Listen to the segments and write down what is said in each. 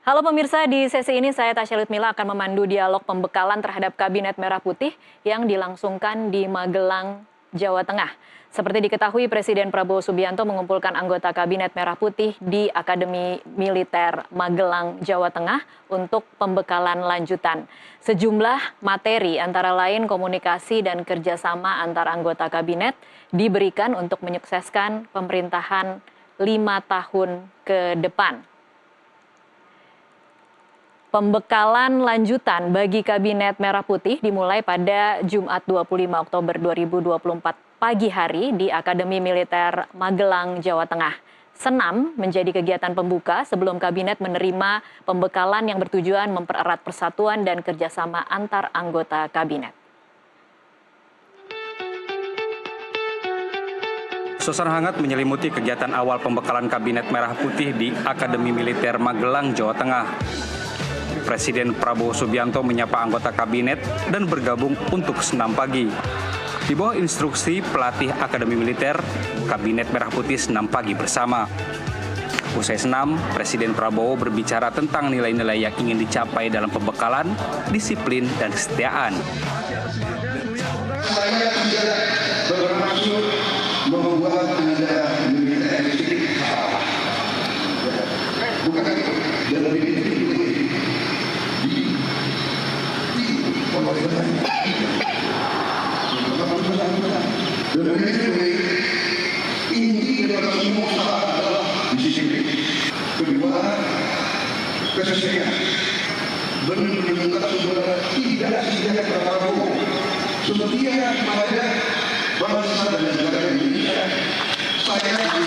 Halo pemirsa, di sesi ini saya Tasya Lutmila akan memandu dialog pembekalan terhadap Kabinet Merah Putih yang dilangsungkan di Magelang, Jawa Tengah. Seperti diketahui, Presiden Prabowo Subianto mengumpulkan anggota Kabinet Merah Putih di Akademi Militer Magelang, Jawa Tengah untuk pembekalan lanjutan. Sejumlah materi antara lain komunikasi dan kerjasama antar anggota Kabinet diberikan untuk menyukseskan pemerintahan 5 tahun ke depan. Pembekalan lanjutan bagi Kabinet Merah Putih dimulai pada Jumat 25 Oktober 2024 pagi hari di Akademi Militer Magelang, Jawa Tengah. Senam menjadi kegiatan pembuka sebelum Kabinet menerima pembekalan yang bertujuan mempererat persatuan dan kerjasama antar anggota Kabinet. Suasana hangat menyelimuti kegiatan awal pembekalan Kabinet Merah Putih di Akademi Militer Magelang, Jawa Tengah. Presiden Prabowo Subianto menyapa anggota kabinet dan bergabung untuk senam pagi. Di bawah instruksi pelatih Akademi Militer, Kabinet Merah Putih senam pagi bersama. Usai senam, Presiden Prabowo berbicara tentang nilai-nilai yang ingin dicapai dalam pembekalan, disiplin, dan kesetiaan. Saya tidak bermaksud membuat Anda militer sedikit salah. Bukan itu. Dan lebih inti dari semua usaha adalah disiplin. Kedua, kesesuaian. Benar-benar saudara tidak setia kepada Prabowo, setia kepada bangsa dan negara Indonesia. Saya mengatakan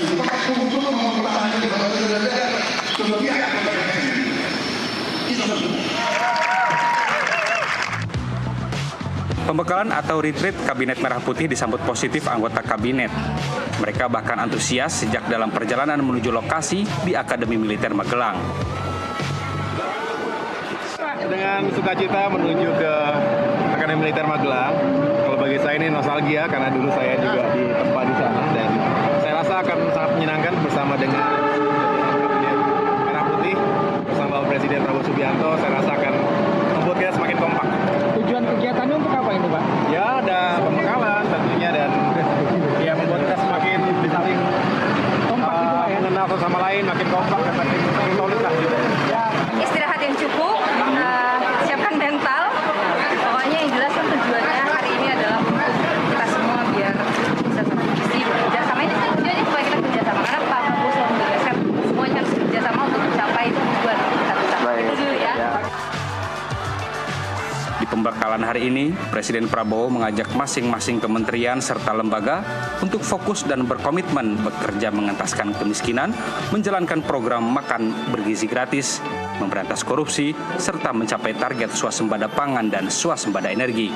40 tahun mempertahankan bangsa dan negara, setia kepada Pembekalan atau retreat Kabinet Merah Putih disambut positif anggota kabinet. Mereka bahkan antusias sejak dalam perjalanan menuju lokasi di Akademi Militer Magelang. Dengan sukacita menuju ke Akademi Militer Magelang. Kalau bagi saya ini nostalgia karena dulu saya juga ditempa di sana dan saya rasa akan sangat menyenangkan bersama dengan Kabinet Merah Putih bersama Presiden Prabowo Subianto. Saya rasa akan membuat kita semakin kompak. Tujuan kegiatannya untuk apa ini, Pak? Ya, ada pembekalan tentunya dan ya membuat kita semakin saling Kompak gitu, Pak, ya? mengenal satu sama lain, makin kompak dan makin solid lah gitu. Istirahat yang cukup, siapkan mental. Pokoknya yang jelas kan tujuannya hari ini adalah untuk kita semua biar bisa satu visi bekerja sama. Ini kan tujuannya supaya kita kerja sama karena Pak Prabowo selalu menegaskan semuanya harus kerja sama untuk mencapai tujuan kita bersama. Itu dulu ya. Di pembekalan hari ini, Presiden Prabowo mengajak masing-masing kementerian serta lembaga untuk fokus dan berkomitmen bekerja mengentaskan kemiskinan, menjalankan program makan bergizi gratis, memberantas korupsi, serta mencapai target swasembada pangan dan swasembada energi.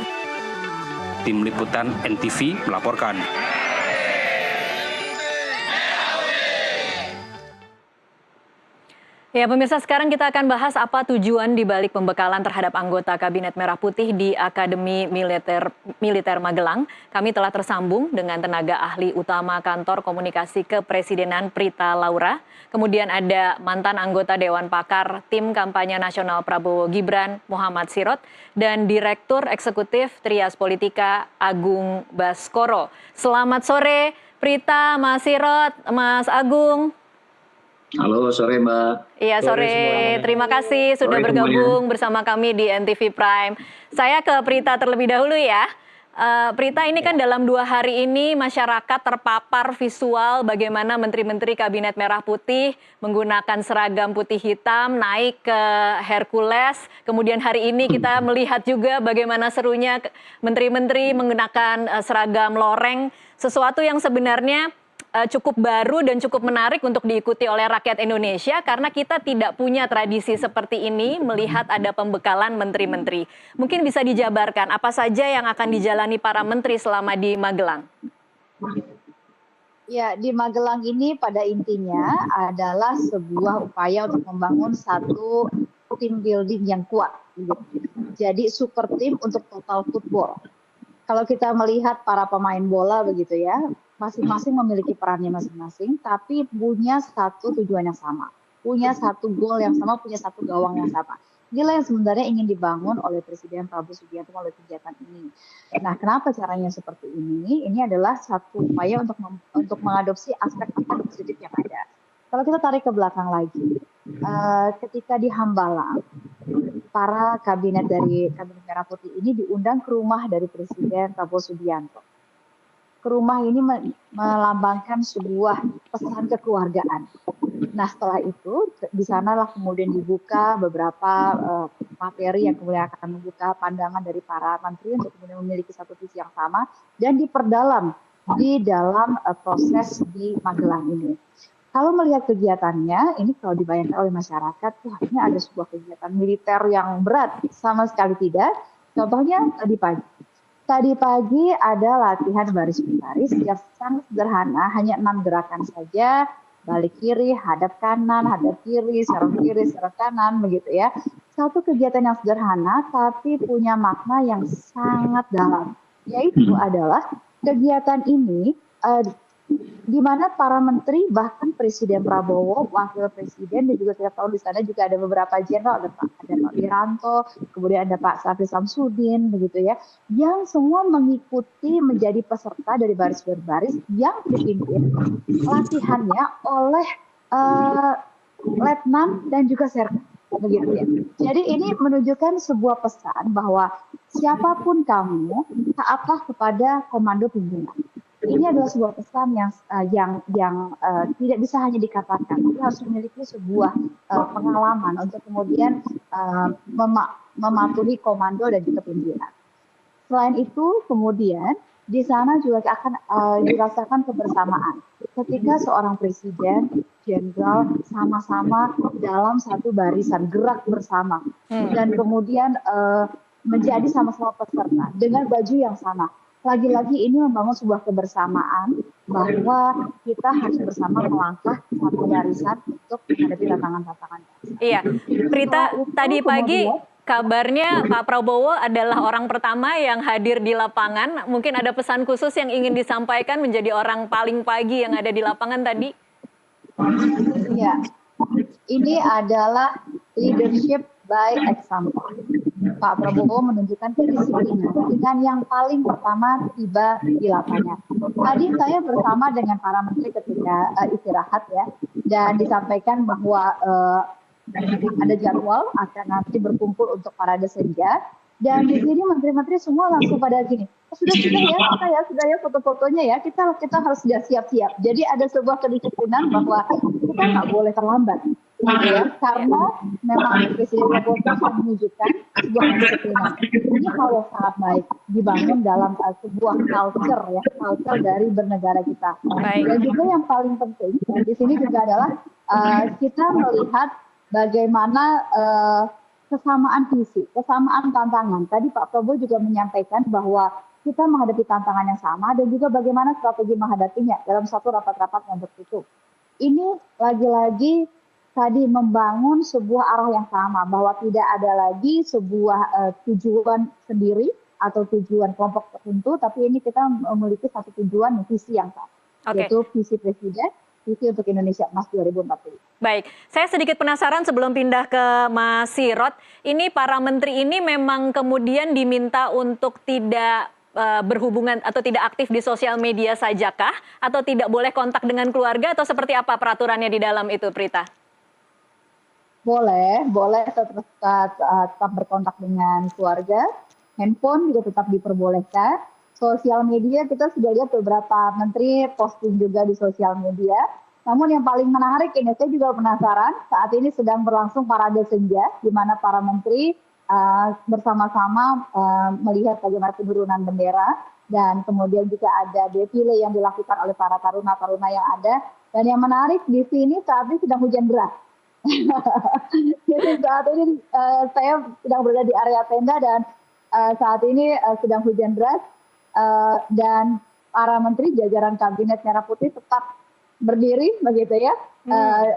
Tim Liputan NTV melaporkan. Ya pemirsa, sekarang kita akan bahas apa tujuan dibalik pembekalan terhadap anggota Kabinet Merah Putih di Akademi Militer Magelang. Kami telah tersambung dengan tenaga ahli utama Kantor Komunikasi Kepresidenan Prita Laura. Kemudian ada mantan anggota Dewan Pakar Tim Kampanye Nasional Prabowo Gibran Muhammad Sirot dan Direktur Eksekutif Trias Politika Agung Baskoro. Selamat sore Prita, Mas Sirot, Mas Agung. Halo, sore Mbak. Iya, sore. Terima kasih sudah bergabung bersama kami di NTV Prime. Saya ke Prita terlebih dahulu ya. Prita, ini kan dalam 2 hari ini masyarakat terpapar visual bagaimana menteri-menteri Kabinet Merah Putih menggunakan seragam putih hitam naik ke Hercules. Kemudian hari ini kita melihat juga bagaimana serunya menteri-menteri menggunakan seragam loreng. Sesuatu yang sebenarnya cukup baru dan cukup menarik untuk diikuti oleh rakyat Indonesia karena kita tidak punya tradisi seperti ini melihat ada pembekalan menteri-menteri. Mungkin bisa dijabarkan apa saja yang akan dijalani para menteri selama di Magelang? Ya, di Magelang ini pada intinya adalah sebuah upaya untuk membangun satu tim building yang kuat. Jadi super tim untuk total football. Kalau kita melihat para pemain bola begitu ya, masing-masing memiliki perannya masing-masing, tapi punya satu tujuan yang sama, punya satu goal yang sama, punya satu gawang yang sama. Inilah yang sebenarnya ingin dibangun oleh Presiden Prabowo Subianto melalui kegiatan ini. Nah, kenapa caranya seperti ini? Ini adalah satu upaya untuk mengadopsi aspek-aspek positif yang ada. Kalau kita tarik ke belakang lagi, ketika di Hambalang, para kabinet dari Kabinet Merah Putih ini diundang ke rumah dari Presiden Prabowo Subianto. Ke rumah ini melambangkan sebuah pesan kekeluargaan. Nah, setelah itu di sanalah kemudian dibuka beberapa materi yang kemudian akan membuka pandangan dari para menteri untuk kemudian memiliki satu visi yang sama dan diperdalam di dalam proses di Magelang ini. Kalau melihat kegiatannya, ini kalau dibayangkan oleh masyarakat, wah ini ada sebuah kegiatan militer yang berat, sama sekali tidak. Contohnya tadi pagi. Tadi pagi ada latihan baris berbaris yang sangat sederhana, hanya 6 gerakan saja, balik kiri, hadap kanan, hadap kiri, serang kanan, begitu ya. Satu kegiatan yang sederhana, tapi punya makna yang sangat dalam. Yaitu adalah kegiatan ini di mana para menteri, bahkan Presiden Prabowo, Wakil Presiden, dan juga kita tahu di sana juga ada beberapa jenderal, ada Pak Wiranto, kemudian ada Pak Syafri Samsudin, begitu ya, yang semua mengikuti menjadi peserta dari baris berbaris yang dipimpin latihannya oleh letnan dan juga serta, begitu ya. Jadi ini menunjukkan sebuah pesan bahwa siapapun kamu, taatlah kepada komando pimpinan. Ini adalah sebuah pesan yang tidak bisa hanya dikatakan, tapi harus memiliki sebuah pengalaman untuk kemudian mematuhi komando dan juga pimpinan. Selain itu, kemudian di sana juga akan dirasakan kebersamaan. Ketika seorang presiden, jenderal sama-sama dalam satu barisan, gerak bersama, dan kemudian menjadi sama-sama peserta dengan baju yang sama. Lagi-lagi ini membangun sebuah kebersamaan bahwa kita harus bersama melangkah satu barisan untuk menghadapi tantangan-tantangan. Iya, Prita, tadi pagi kabarnya Pak Prabowo adalah orang pertama yang hadir di lapangan. Mungkin ada pesan khusus yang ingin disampaikan menjadi orang paling pagi yang ada di lapangan tadi? Iya, ini adalah leadership by example. Pak Prabowo menunjukkan kedisiplinan dengan yang paling pertama tiba di lapangan. Tadi saya bersama dengan para menteri ketika istirahat ya, dan disampaikan bahwa ada jadwal akan nanti berkumpul untuk parade senja. Dan di sini menteri-menteri semua langsung pada gini, sudah ya foto-fotonya ya, kita harus sudah siap-siap. Jadi ada sebuah kedisiplinan bahwa kita nggak boleh terlambat. Ya, karena memang Presiden Prabowo sudah menunjukkan sebuah kedisiplinan. Ini hal yang sangat baik dibangun dalam sebuah culture dari bernegara kita. Dan juga yang paling penting di sini juga adalah kita melihat bagaimana kesamaan visi, kesamaan tantangan. Tadi Pak Prabowo juga menyampaikan bahwa kita menghadapi tantangan yang sama dan juga bagaimana strategi menghadapinya dalam satu rapat-rapat yang tertutup. Ini lagi-lagi tadi membangun sebuah arah yang sama, bahwa tidak ada lagi sebuah tujuan sendiri atau tujuan kelompok tertentu, tapi ini kita memiliki satu tujuan, visi yang sama, yaitu visi Presiden, visi untuk Indonesia Emas 2040. Baik, saya sedikit penasaran sebelum pindah ke Mas Sirot, ini para menteri ini memang kemudian diminta untuk tidak berhubungan atau tidak aktif di sosial media sajakah, atau tidak boleh kontak dengan keluarga, atau seperti apa peraturannya di dalam itu, Prita? Boleh tetap berkontak dengan keluarga, handphone juga tetap diperbolehkan. Sosial media kita sudah lihat beberapa menteri posting juga di sosial media. Namun yang paling menarik ini, saya juga penasaran, saat ini sedang berlangsung parade senja, di mana para menteri bersama-sama melihat bagaimana penurunan bendera, dan kemudian juga ada defile yang dilakukan oleh para taruna-taruna yang ada. Dan yang menarik di sini saat ini sedang hujan deras. Jadi saat ini saya sedang berada di area tenda dan saat ini sedang hujan deras dan para menteri jajaran Kabinet Merah Putih tetap berdiri begitu ya,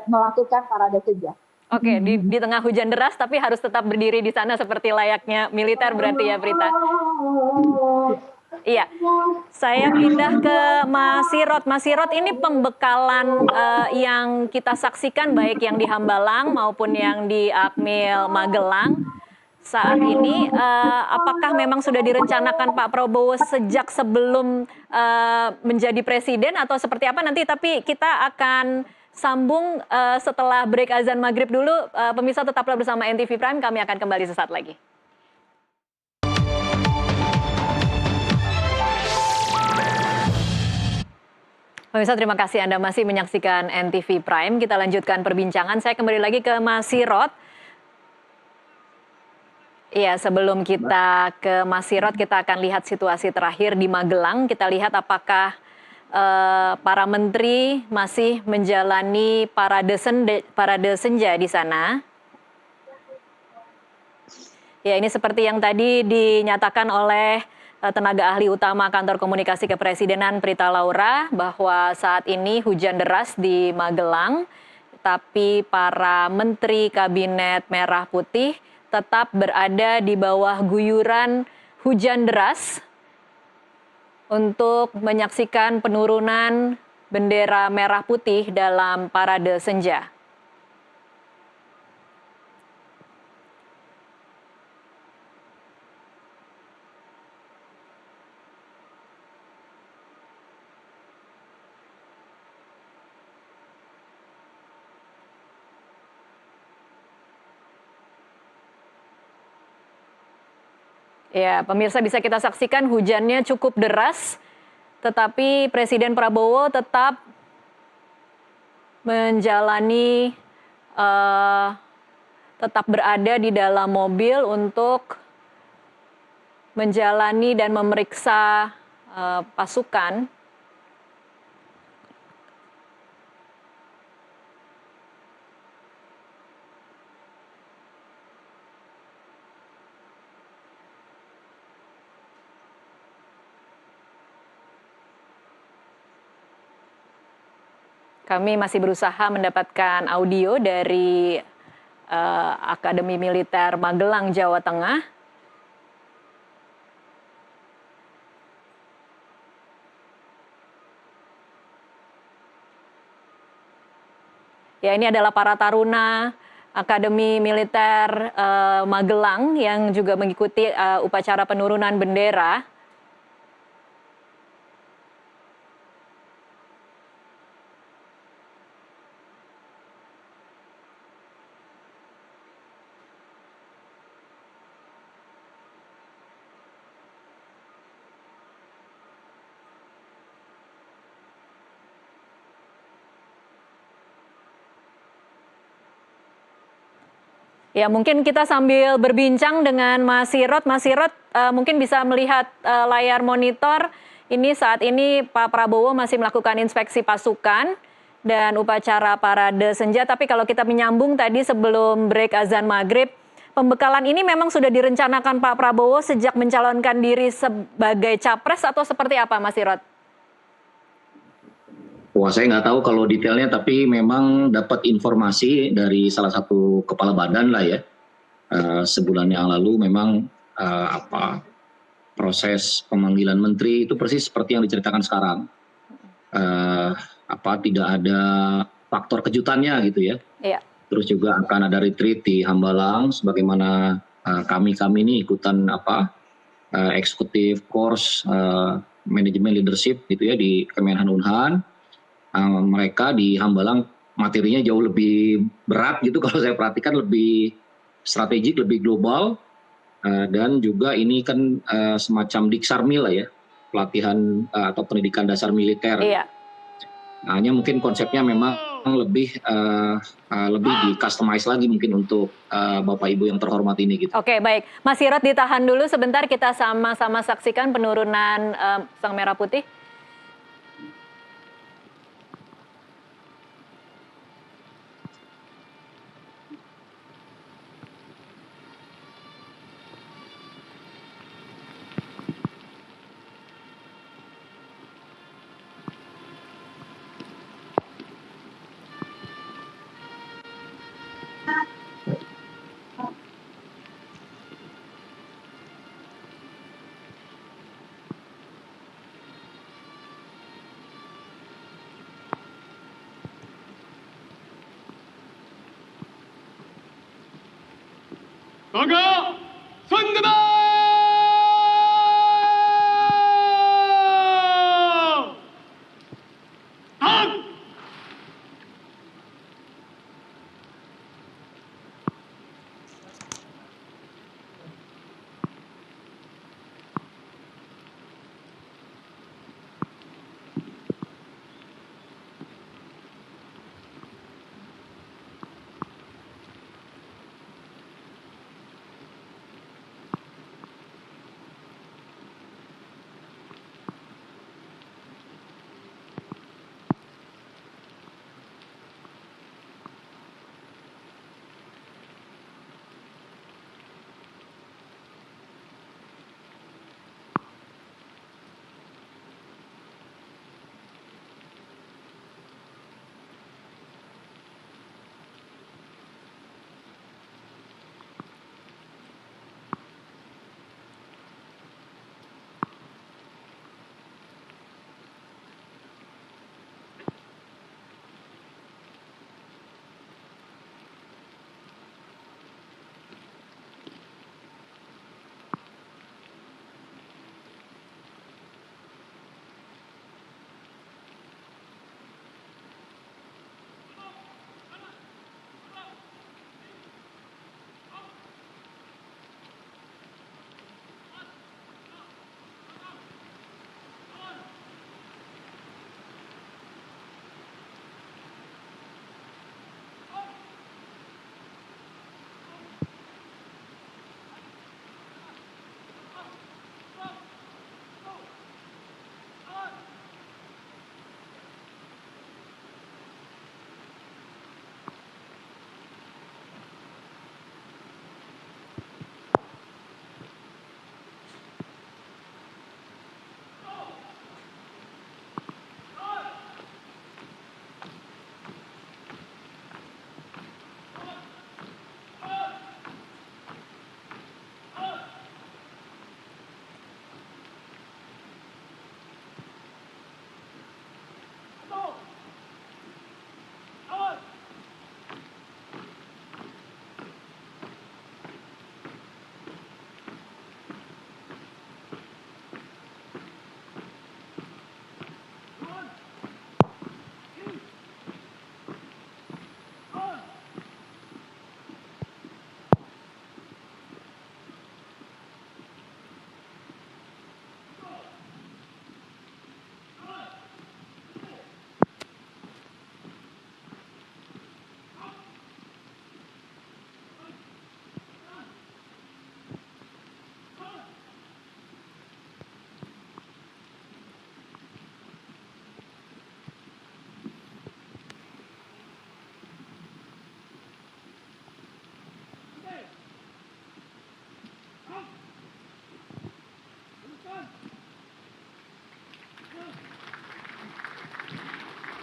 melakukan parade senja. Oke, di tengah hujan deras tapi harus tetap berdiri di sana seperti layaknya militer berarti ya, Prita? Iya, saya pindah ke Mas Sirot. Mas Sirot, ini pembekalan yang kita saksikan baik yang di Hambalang maupun yang di Akmil Magelang saat ini, apakah memang sudah direncanakan Pak Prabowo sejak sebelum menjadi presiden atau seperti apa nanti? Tapi kita akan sambung setelah break azan maghrib dulu. Pemirsa tetaplah bersama NTV Prime, kami akan kembali sesaat lagi. Pemirsa, terima kasih Anda masih menyaksikan NTV Prime. Kita lanjutkan perbincangan. Saya kembali lagi ke Mas Sirot. Iya, sebelum kita ke Mas Sirot, kita akan lihat situasi terakhir di Magelang. Kita lihat apakah para menteri masih menjalani parade senja di sana. Ya, ini seperti yang tadi dinyatakan oleh tenaga ahli utama Kantor Komunikasi Kepresidenan Prita Laura bahwa saat ini hujan deras di Magelang, tapi para menteri Kabinet Merah Putih tetap berada di bawah guyuran hujan deras untuk menyaksikan penurunan bendera merah putih dalam parade senja. Ya, pemirsa bisa kita saksikan hujannya cukup deras, tetapi Presiden Prabowo tetap menjalani, tetap berada di dalam mobil untuk menjalani dan memeriksa pasukan. Kami masih berusaha mendapatkan audio dari Akademi Militer Magelang, Jawa Tengah. Ya, ini adalah para taruna Akademi Militer Magelang yang juga mengikuti upacara penurunan bendera. Ya, mungkin kita sambil berbincang dengan Mas Sirot. Mas Sirot mungkin bisa melihat layar monitor. Ini saat ini Pak Prabowo masih melakukan inspeksi pasukan dan upacara parade senja. Tapi kalau kita menyambung tadi sebelum break azan maghrib, pembekalan ini memang sudah direncanakan Pak Prabowo sejak mencalonkan diri sebagai capres atau seperti apa, Mas Sirot? Wah, saya nggak tahu kalau detailnya, tapi memang dapat informasi dari salah satu kepala badan lah ya. Sebulan yang lalu memang proses pemanggilan menteri itu persis seperti yang diceritakan sekarang. Tidak ada faktor kejutannya gitu ya. Iya. Terus juga akan ada retreat di Hambalang, sebagaimana kami ini ikutan eksekutif course manajemen leadership gitu ya di Kemenhan Unhan. Mereka di Hambalang materinya jauh lebih berat gitu kalau saya perhatikan, lebih strategik, lebih global, dan juga ini kan semacam Diksarmil lah ya, pelatihan atau pendidikan dasar militer. Iya. Hanya mungkin konsepnya memang lebih di customize lagi mungkin untuk Bapak Ibu yang terhormat ini gitu. Oke, baik. Mas Sirot ditahan dulu sebentar, kita sama-sama saksikan penurunan Sang Merah Putih. Bangga Sundana!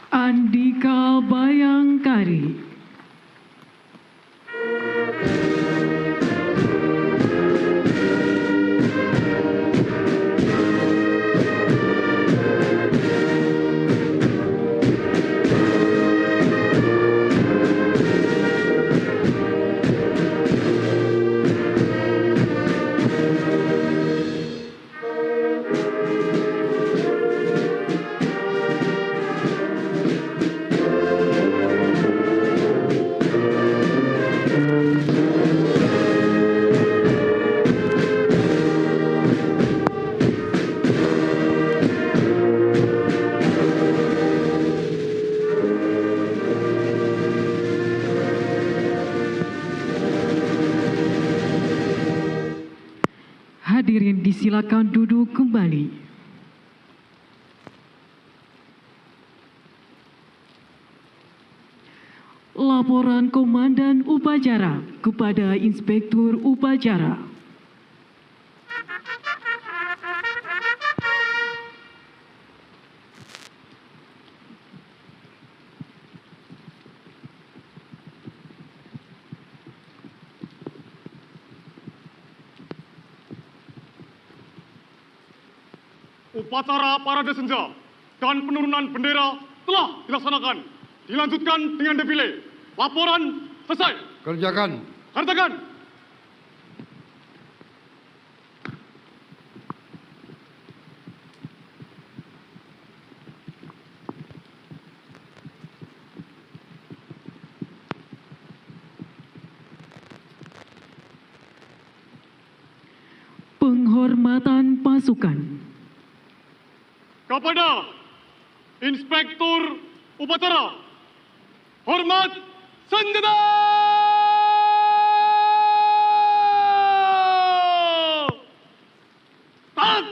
Andika Bayangkari. Hadirin disilakan duduk kembali. Laporan Komandan Upacara kepada Inspektur Upacara. Upacara parade senja dan penurunan bendera telah dilaksanakan. Dilanjutkan dengan defile. Laporan selesai. Kerjakan. Kerjakan. Penghormatan pasukan. Kepada Inspektur Upacara, hormat senjata! Tahan!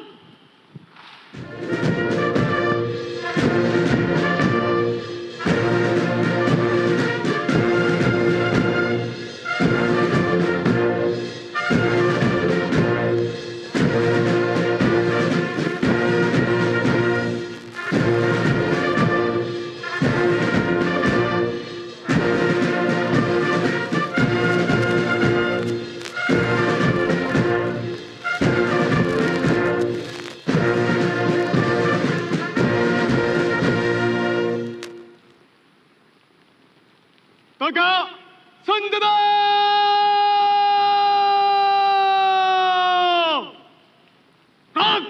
Tegak senjata! Tahan!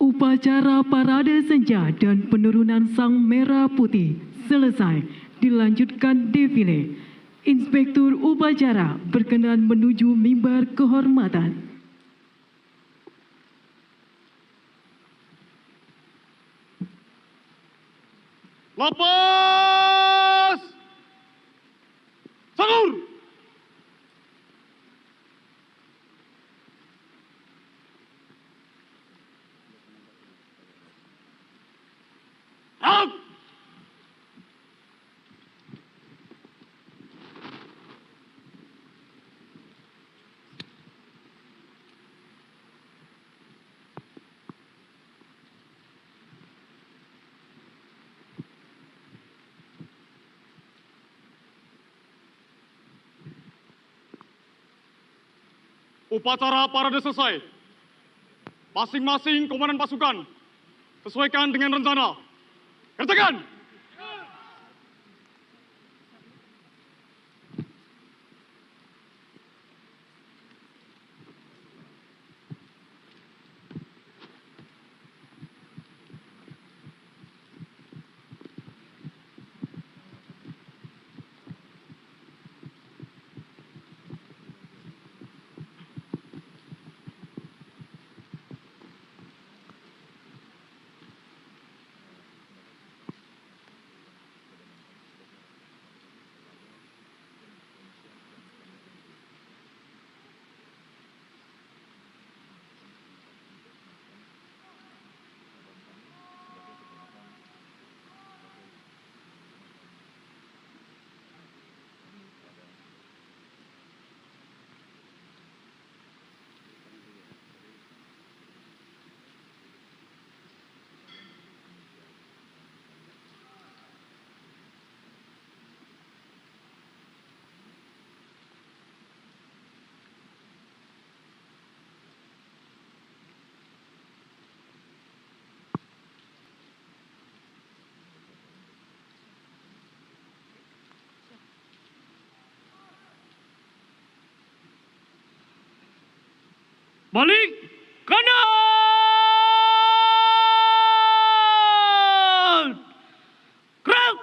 Upacara parade senja dan penurunan sang merah putih selesai, dilanjutkan defile. Inspektur upacara berkenan menuju mimbar kehormatan. Lepas! Sangur! Up! Upacara parade selesai. Masing-masing komandan pasukan sesuaikan dengan rencana. Kerjakan! Balik kanan! Gerak!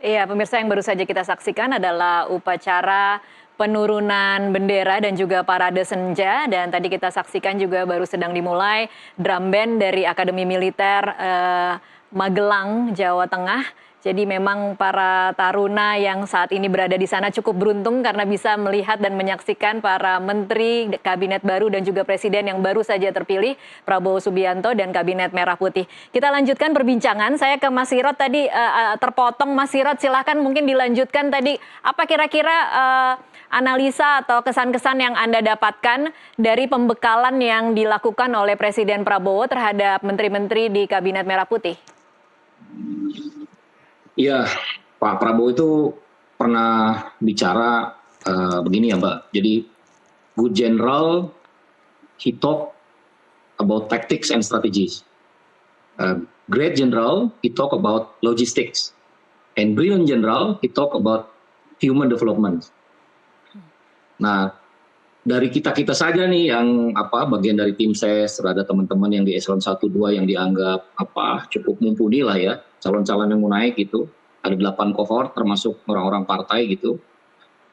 Iya, pemirsa, yang baru saja kita saksikan adalah upacara penurunan bendera dan juga parade senja, dan tadi kita saksikan juga baru sedang dimulai drum band dari Akademi Militer Magelang, Jawa Tengah. Jadi memang para taruna yang saat ini berada di sana cukup beruntung karena bisa melihat dan menyaksikan para menteri, kabinet baru dan juga presiden yang baru saja terpilih, Prabowo Subianto dan kabinet Merah Putih. Kita lanjutkan perbincangan. Saya ke Mas Sirot tadi terpotong. Mas Sirot, silahkan mungkin dilanjutkan tadi. Apa kira-kira analisa atau kesan-kesan yang Anda dapatkan dari pembekalan yang dilakukan oleh Presiden Prabowo terhadap menteri-menteri di kabinet Merah Putih? Iya, Pak Prabowo itu pernah bicara begini ya Mbak. Jadi, good general, he talk about tactics and strategies. Great general, he talk about logistics. And brilliant general, he talk about human development. Nah, dari kita-kita saja nih yang bagian dari tim ses, ada teman-teman yang di eselon 1, 2 yang dianggap cukup mumpuni lah ya, calon-calon yang mau naik gitu, ada 8 cohort termasuk orang-orang partai gitu,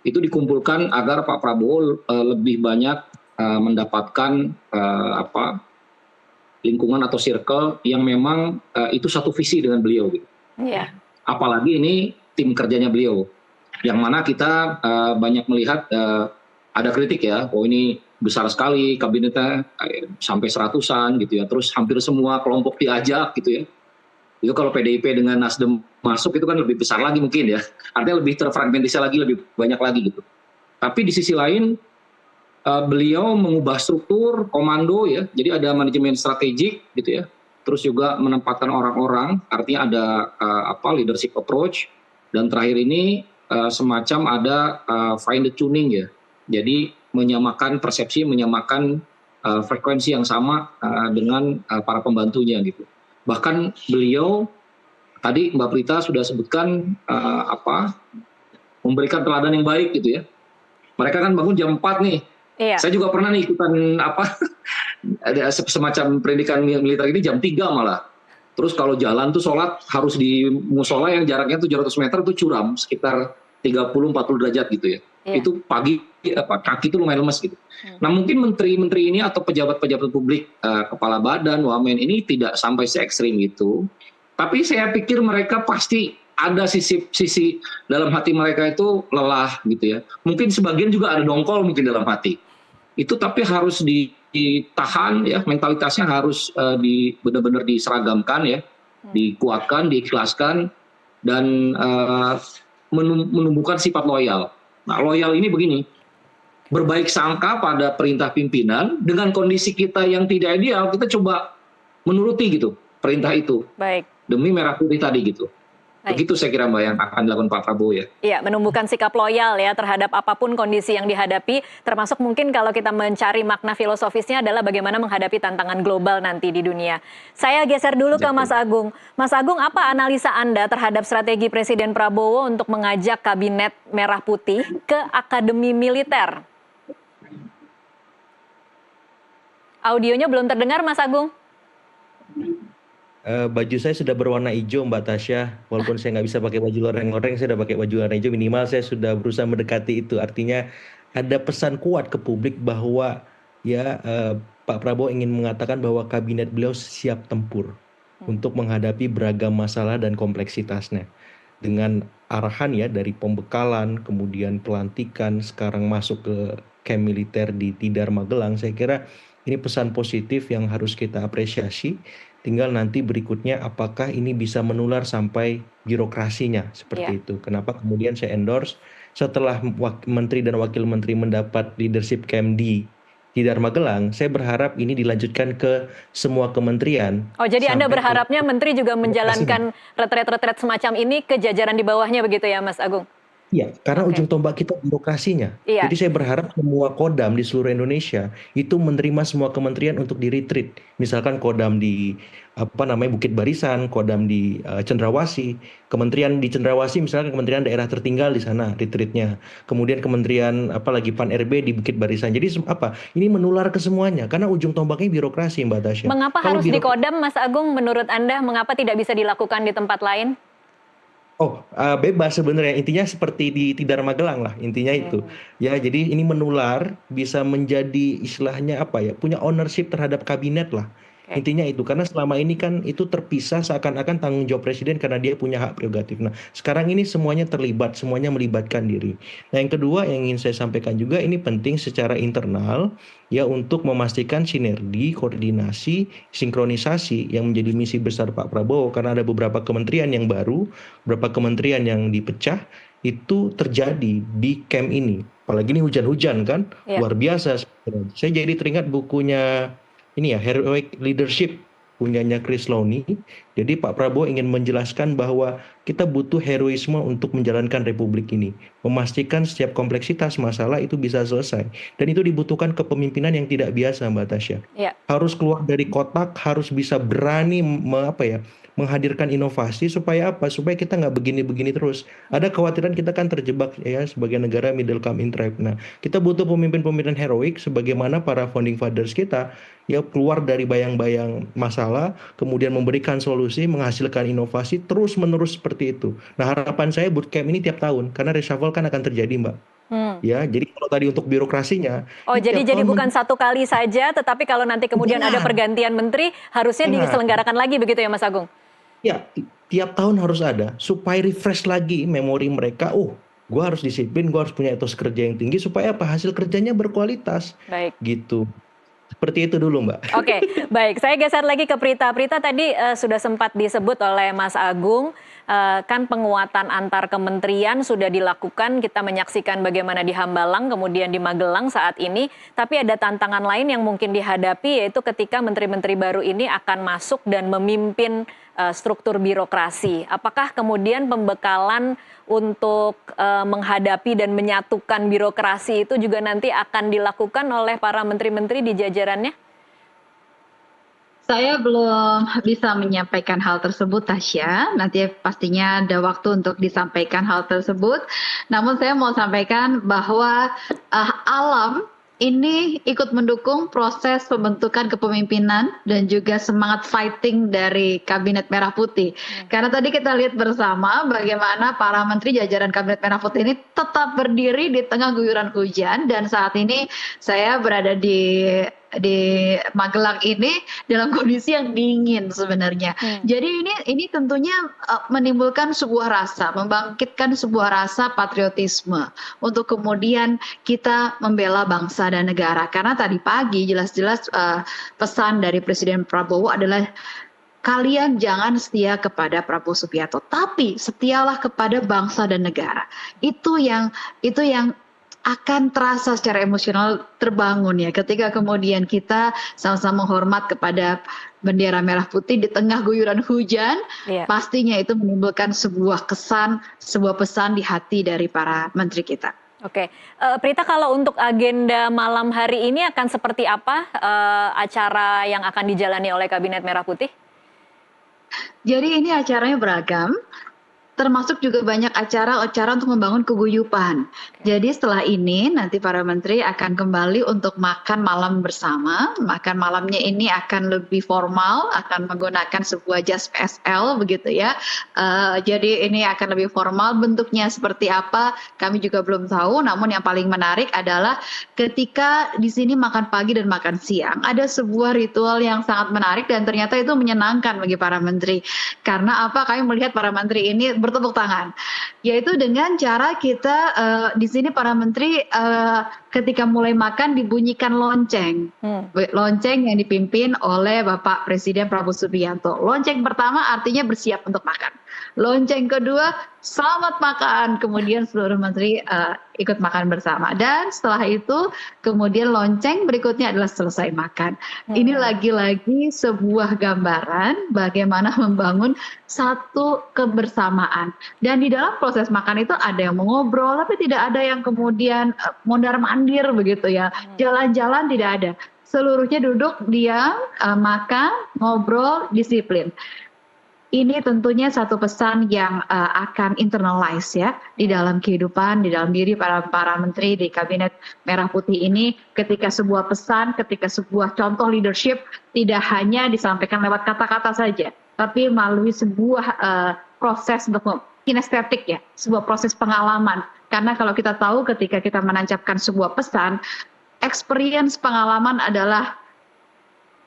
itu dikumpulkan agar Pak Prabowo lebih banyak mendapatkan lingkungan atau circle yang memang itu satu visi dengan beliau gitu. Yeah. Apalagi ini tim kerjanya beliau, yang mana kita banyak melihat ada kritik ya, oh ini besar sekali kabinetnya sampai 100-an gitu ya, terus hampir semua kelompok diajak gitu ya. Itu kalau PDIP dengan Nasdem masuk itu kan lebih besar lagi mungkin ya, artinya lebih terfragmentasi lagi, lebih banyak lagi gitu. Tapi di sisi lain beliau mengubah struktur komando ya, jadi ada manajemen strategik gitu ya, terus juga menempatkan orang-orang, artinya ada leadership approach, dan terakhir ini semacam ada fine tuning ya. Jadi menyamakan persepsi, menyamakan frekuensi yang sama dengan para pembantunya gitu. Bahkan beliau tadi Mbak Prita sudah sebutkan memberikan teladan yang baik gitu ya. Mereka kan bangun jam 4 nih. Iya. Saya juga pernah nih ikutan ada semacam pendidikan militer ini jam 3 malah. Terus kalau jalan tuh sholat harus di musola yang jaraknya 700 meter tuh curam sekitar 30-40 derajat gitu ya. Itu pagi kaki itu lumayan lemas gitu. Nah mungkin menteri-menteri ini atau pejabat-pejabat publik, kepala badan, wamen ini tidak sampai se ekstrim itu. Tapi saya pikir mereka pasti ada sisi dalam hati mereka itu lelah gitu ya. Mungkin sebagian juga ada dongkol mungkin dalam hati. Itu tapi harus ditahan ya, mentalitasnya harus benar-benar diseragamkan ya, dikuatkan, diikhlaskan, dan menumbuhkan sifat loyal. Nah, loyal ini begini, berbaik sangka pada perintah pimpinan, dengan kondisi kita yang tidak ideal, kita coba menuruti gitu perintah itu. Baik. Demi Merah Putih tadi gitu. Baik. Begitu saya kira Mbak yang akan dilakukan Pak Prabowo ya. Iya, menumbuhkan sikap loyal ya terhadap apapun kondisi yang dihadapi, termasuk mungkin kalau kita mencari makna filosofisnya adalah bagaimana menghadapi tantangan global nanti di dunia. Saya geser dulu ke Mas Agung. Mas Agung, apa analisa Anda terhadap strategi Presiden Prabowo untuk mengajak kabinet Merah Putih ke Akademi Militer? Audionya belum terdengar, Mas Agung. Baju saya sudah berwarna hijau Mbak Tasya, walaupun saya nggak bisa pakai baju loreng-loreng, saya sudah pakai baju warna hijau, minimal saya sudah berusaha mendekati itu. Artinya ada pesan kuat ke publik bahwa ya Pak Prabowo ingin mengatakan bahwa kabinet beliau siap tempur untuk menghadapi beragam masalah dan kompleksitasnya. Dengan arahan ya dari pembekalan, kemudian pelantikan, sekarang masuk ke camp militer di Tidar Magelang, saya kira ini pesan positif yang harus kita apresiasi. Tinggal nanti berikutnya apakah ini bisa menular sampai birokrasinya seperti itu. Kenapa kemudian saya endorse setelah menteri dan wakil menteri mendapat leadership camp di Tidar Magelang, saya berharap ini dilanjutkan ke semua kementerian. Oh, jadi Anda berharapnya menteri juga menjalankan retret-retret semacam ini ke jajaran di bawahnya begitu ya, Mas Agung? Iya, karena ujung tombak kita birokrasinya. Jadi saya berharap semua kodam di seluruh Indonesia itu menerima semua kementerian untuk di-retreat. Misalkan kodam di Bukit Barisan, kodam di Cendrawasih, kementerian di Cendrawasih misalkan kementerian daerah tertinggal di sana retreatnya. Kemudian kementerian Pan RB di Bukit Barisan. Jadi ini menular ke semuanya karena ujung tombaknya birokrasi, Mbak Tasya. Mengapa harus di kodam, Mas Agung? Menurut Anda mengapa tidak bisa dilakukan di tempat lain? Bebas sebenarnya. Intinya seperti di Tidar Magelang lah, intinya itu. Ya, jadi ini menular bisa menjadi istilahnya apa ya, punya ownership terhadap kabinet lah. Intinya itu, karena selama ini kan itu terpisah seakan-akan tanggung jawab presiden karena dia punya hak prerogatif. Nah, sekarang ini semuanya terlibat, semuanya melibatkan diri. Nah, yang kedua yang ingin saya sampaikan juga ini penting secara internal ya untuk memastikan sinergi, koordinasi, sinkronisasi yang menjadi misi besar Pak Prabowo karena ada beberapa kementerian yang baru, beberapa kementerian yang dipecah itu terjadi di camp ini. Apalagi ini hujan-hujan kan, luar biasa. Saya jadi teringat bukunya ini ya, Heroic Leadership punyanya Chris Lowney. Jadi Pak Prabowo ingin menjelaskan bahwa kita butuh heroisme untuk menjalankan republik ini, memastikan setiap kompleksitas masalah itu bisa selesai. Dan itu dibutuhkan kepemimpinan yang tidak biasa, Mbak Tasya. Harus keluar dari kotak, harus bisa berani menghadirkan inovasi supaya apa? Supaya kita nggak begini-begini terus. Ada kekhawatiran kita kan terjebak ya sebagai negara middle income tribe. Nah, kita butuh pemimpin-pemimpin heroik sebagaimana para founding fathers kita ya keluar dari bayang-bayang masalah, kemudian memberikan solusi, menghasilkan inovasi terus-menerus seperti itu. Nah, harapan saya bootcamp ini tiap tahun karena reshuffle kan akan terjadi, Mbak. Ya, jadi kalau tadi untuk birokrasinya. Jadi bukan satu kali saja, tetapi kalau nanti kemudian ada pergantian menteri, harusnya diselenggarakan lagi begitu ya, Mas Agung? Ya, tiap tahun harus ada supaya refresh lagi memori mereka. Gue harus disiplin, gue harus punya etos kerja yang tinggi supaya apa? Hasil kerjanya berkualitas. Baik. Gitu. Seperti itu dulu, Mbak. Oke, baik. Saya geser lagi ke Prita. Prita tadi sudah sempat disebut oleh Mas Agung, kan penguatan antar kementerian sudah dilakukan. Kita menyaksikan bagaimana di Hambalang, kemudian di Magelang saat ini. Tapi ada tantangan lain yang mungkin dihadapi, yaitu ketika menteri-menteri baru ini akan masuk dan memimpin struktur birokrasi. Apakah kemudian pembekalan untuk menghadapi dan menyatukan birokrasi itu juga nanti akan dilakukan oleh para menteri-menteri di jajarannya? Saya belum bisa menyampaikan hal tersebut, Tasya. Nanti pastinya ada waktu untuk disampaikan hal tersebut. Namun saya mau sampaikan bahwa alam ini ikut mendukung proses pembentukan kepemimpinan dan juga semangat fighting dari Kabinet Merah Putih. Karena tadi kita lihat bersama bagaimana para menteri jajaran Kabinet Merah Putih ini tetap berdiri di tengah guyuran hujan, dan saat ini saya berada di Magelang ini dalam kondisi yang dingin sebenarnya. Jadi ini tentunya menimbulkan sebuah rasa, membangkitkan sebuah rasa patriotisme untuk kemudian kita membela bangsa dan negara. Karena tadi pagi jelas-jelas pesan dari Presiden Prabowo adalah kalian jangan setia kepada Prabowo Subianto, tapi setialah kepada bangsa dan negara. Itu yang akan terasa secara emosional terbangun ya ketika kemudian kita sama-sama menghormat kepada bendera merah putih di tengah guyuran hujan. Pastinya itu menimbulkan sebuah kesan, sebuah pesan di hati dari para menteri kita. Oke, Prita, kalau untuk agenda malam hari ini akan seperti apa acara yang akan dijalani oleh Kabinet Merah Putih? Jadi ini acaranya beragam. Termasuk juga banyak acara-acara untuk membangun keguyupan. Jadi setelah ini nanti para menteri akan kembali untuk makan malam bersama. Makan malamnya ini akan lebih formal, akan menggunakan sebuah jas PSL begitu ya. Jadi ini akan lebih formal, bentuknya seperti apa kami juga belum tahu. Namun yang paling menarik adalah ketika di sini makan pagi dan makan siang, ada sebuah ritual yang sangat menarik dan ternyata itu menyenangkan bagi para menteri. Karena apa? Kami melihat para menteri ini bertepuk tangan, yaitu dengan cara kita di sini para menteri ketika mulai makan dibunyikan lonceng, lonceng yang dipimpin oleh Bapak Presiden Prabowo Subianto. Lonceng pertama artinya bersiap untuk makan, lonceng kedua selamat makan, kemudian seluruh menteri ikut makan bersama, dan setelah itu kemudian lonceng berikutnya adalah selesai makan. Ini lagi-lagi sebuah gambaran bagaimana membangun satu kebersamaan, dan di dalam proses makan itu ada yang mengobrol tapi tidak ada yang kemudian mondar-mandir begitu ya, jalan-jalan tidak ada, seluruhnya duduk diam, makan, ngobrol, disiplin. Ini tentunya satu pesan yang akan internalize ya di dalam kehidupan, di dalam diri para menteri di Kabinet Merah Putih ini, ketika sebuah pesan, ketika sebuah contoh leadership tidak hanya disampaikan lewat kata-kata saja, tapi melalui sebuah proses untuk kinestetik ya, sebuah proses pengalaman. Karena kalau kita tahu ketika kita menancapkan sebuah pesan, experience pengalaman adalah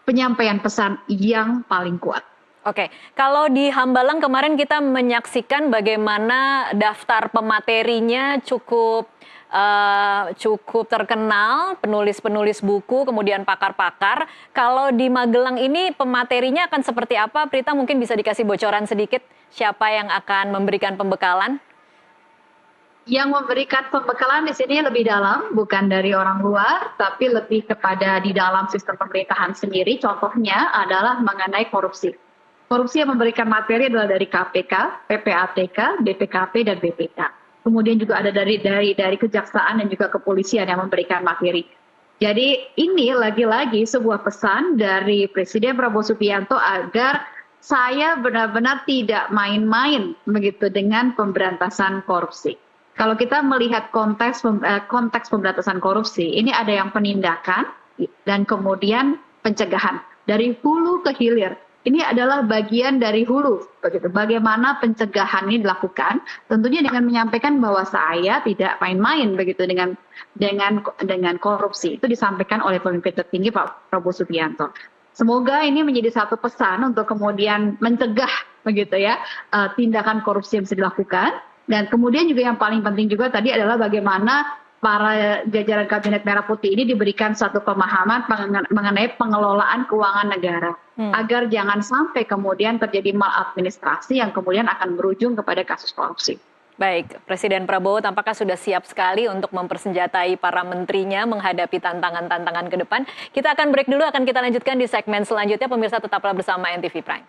penyampaian pesan yang paling kuat. Oke, kalau di Hambalang kemarin kita menyaksikan bagaimana daftar pematerinya cukup terkenal, penulis-penulis buku, kemudian pakar-pakar. Kalau di Magelang ini pematerinya akan seperti apa? Prita mungkin bisa dikasih bocoran sedikit siapa yang akan memberikan pembekalan? Yang memberikan pembekalan di sini lebih dalam, bukan dari orang luar, tapi lebih kepada di dalam sistem pemerintahan sendiri. Contohnya adalah mengenai korupsi. Korupsi yang memberikan materi adalah dari KPK, PPATK, BPKP, dan BPK. Kemudian juga ada dari kejaksaan dan juga kepolisian yang memberikan materi. Jadi ini lagi-lagi sebuah pesan dari Presiden Prabowo Subianto agar saya benar-benar tidak main-main begitu dengan pemberantasan korupsi. Kalau kita melihat konteks pemberantasan korupsi, ini ada yang penindakan dan kemudian pencegahan dari hulu ke hilir. Ini adalah bagian dari hulu, begitu. Bagaimana pencegahan ini dilakukan? Tentunya dengan menyampaikan bahwa saya tidak main-main begitu dengan korupsi. Itu disampaikan oleh pemimpin tertinggi Pak Prabowo Subianto. Semoga ini menjadi satu pesan untuk kemudian mencegah begitu ya tindakan korupsi yang bisa dilakukan. Dan kemudian juga yang paling penting juga tadi adalah bagaimana para jajaran Kabinet Merah Putih ini diberikan satu pemahaman mengenai pengelolaan keuangan negara. Agar jangan sampai kemudian terjadi maladministrasi yang kemudian akan berujung kepada kasus korupsi. Baik, Presiden Prabowo tampaknya sudah siap sekali untuk mempersenjatai para menterinya menghadapi tantangan-tantangan ke depan. Kita akan break dulu, akan kita lanjutkan di segmen selanjutnya. Pemirsa tetaplah bersama NTV Prime.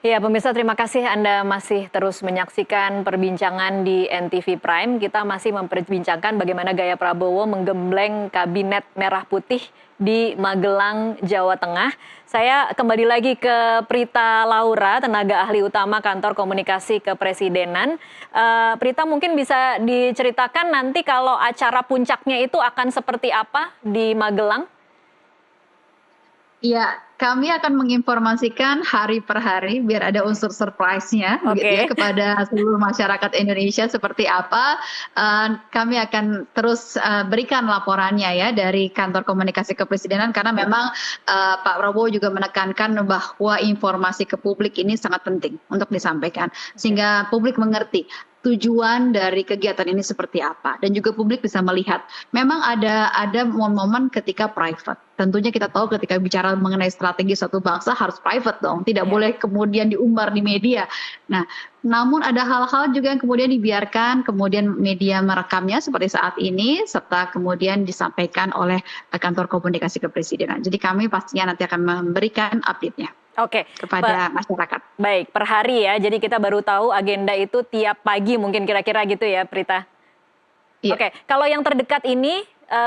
Ya, pemirsa, terima kasih Anda masih terus menyaksikan perbincangan di NTV Prime. Kita masih memperbincangkan bagaimana gaya Prabowo menggembleng Kabinet Merah Putih di Magelang, Jawa Tengah. Saya kembali lagi ke Prita Laura, tenaga ahli utama Kantor Komunikasi Kepresidenan. Prita, mungkin bisa diceritakan nanti kalau acara puncaknya itu akan seperti apa di Magelang? Ya, kami akan menginformasikan hari per hari biar ada unsur surprise-nya gitu ya, kepada seluruh masyarakat Indonesia seperti apa. Kami akan terus berikan laporannya ya dari Kantor Komunikasi Kepresidenan karena memang Pak Prabowo juga menekankan bahwa informasi ke publik ini sangat penting untuk disampaikan sehingga publik mengerti tujuan dari kegiatan ini seperti apa dan juga publik bisa melihat memang ada momen-momen ketika private. Tentunya kita tahu ketika bicara mengenai strategi satu bangsa harus private dong, tidak boleh kemudian diumbar di media. Nah, namun ada hal-hal juga yang kemudian dibiarkan, kemudian media merekamnya seperti saat ini, serta kemudian disampaikan oleh Kantor Komunikasi Kepresidenan. Jadi kami pastinya nanti akan memberikan update-nya. Oke, kepada masyarakat. Baik, per hari ya. Jadi kita baru tahu agenda itu tiap pagi mungkin kira-kira gitu ya, Prita. Iya. Oke, kalau yang terdekat ini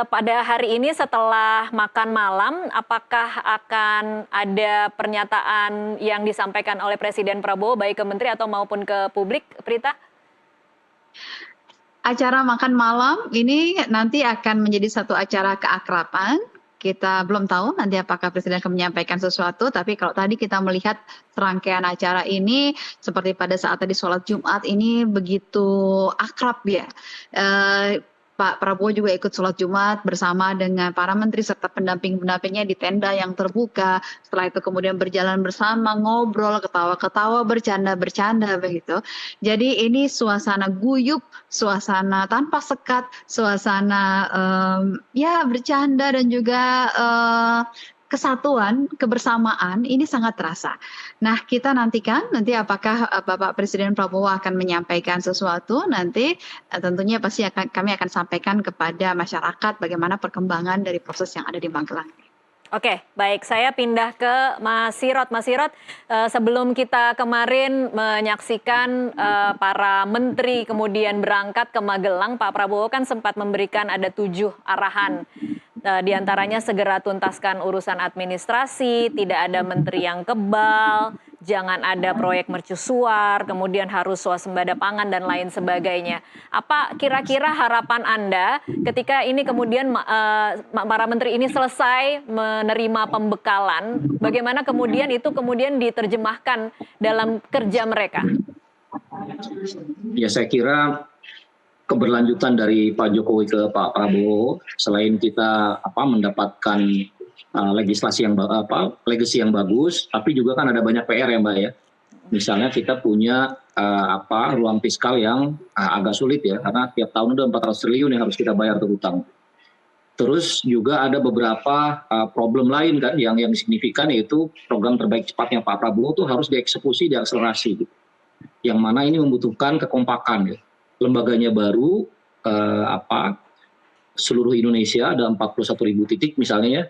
pada hari ini setelah makan malam, apakah akan ada pernyataan yang disampaikan oleh Presiden Prabowo baik ke menteri atau maupun ke publik, Prita? Acara makan malam ini nanti akan menjadi satu acara keakraban. Kita belum tahu nanti apakah Presiden akan menyampaikan sesuatu, tapi kalau tadi kita melihat serangkaian acara ini seperti pada saat tadi sholat Jumat ini begitu akrab ya. Pak Prabowo juga ikut sholat Jumat bersama dengan para menteri serta pendamping-pendampingnya di tenda yang terbuka. Setelah itu kemudian berjalan bersama, ngobrol, ketawa-ketawa, bercanda-bercanda begitu. Jadi ini suasana guyup, suasana tanpa sekat, suasana ya bercanda dan juga kesatuan, kebersamaan ini sangat terasa. Nah, kita nantikan nanti apakah Bapak Presiden Prabowo akan menyampaikan sesuatu, nanti tentunya pasti kami akan sampaikan kepada masyarakat bagaimana perkembangan dari proses yang ada di Magelang. Oke, baik. Saya pindah ke Mas Sirot. Mas Sirot, sebelum kita kemarin menyaksikan para menteri kemudian berangkat ke Magelang, Pak Prabowo kan sempat memberikan ada 7 arahan. Di antaranya segera tuntaskan urusan administrasi, tidak ada menteri yang kebal, jangan ada proyek mercusuar, kemudian harus swasembada pangan dan lain sebagainya. Apa kira-kira harapan Anda ketika ini kemudian para menteri ini selesai menerima pembekalan, bagaimana kemudian itu kemudian diterjemahkan dalam kerja mereka? Ya, saya kira keberlanjutan dari Pak Jokowi ke Pak Prabowo, selain kita mendapatkan legislasi yang legacy yang bagus, tapi juga kan ada banyak PR ya Mbak ya. Misalnya kita punya ruang fiskal yang agak sulit ya, karena tiap tahun udah 400 triliun yang harus kita bayar untuk utang. Terus juga ada beberapa problem lain kan yang signifikan, yaitu program terbaik cepatnya Pak Prabowo tuh harus dieksekusi, diakselerasi gitu. Yang mana ini membutuhkan kekompakan ya. Lembaganya baru, seluruh Indonesia ada 41.000 titik misalnya ya.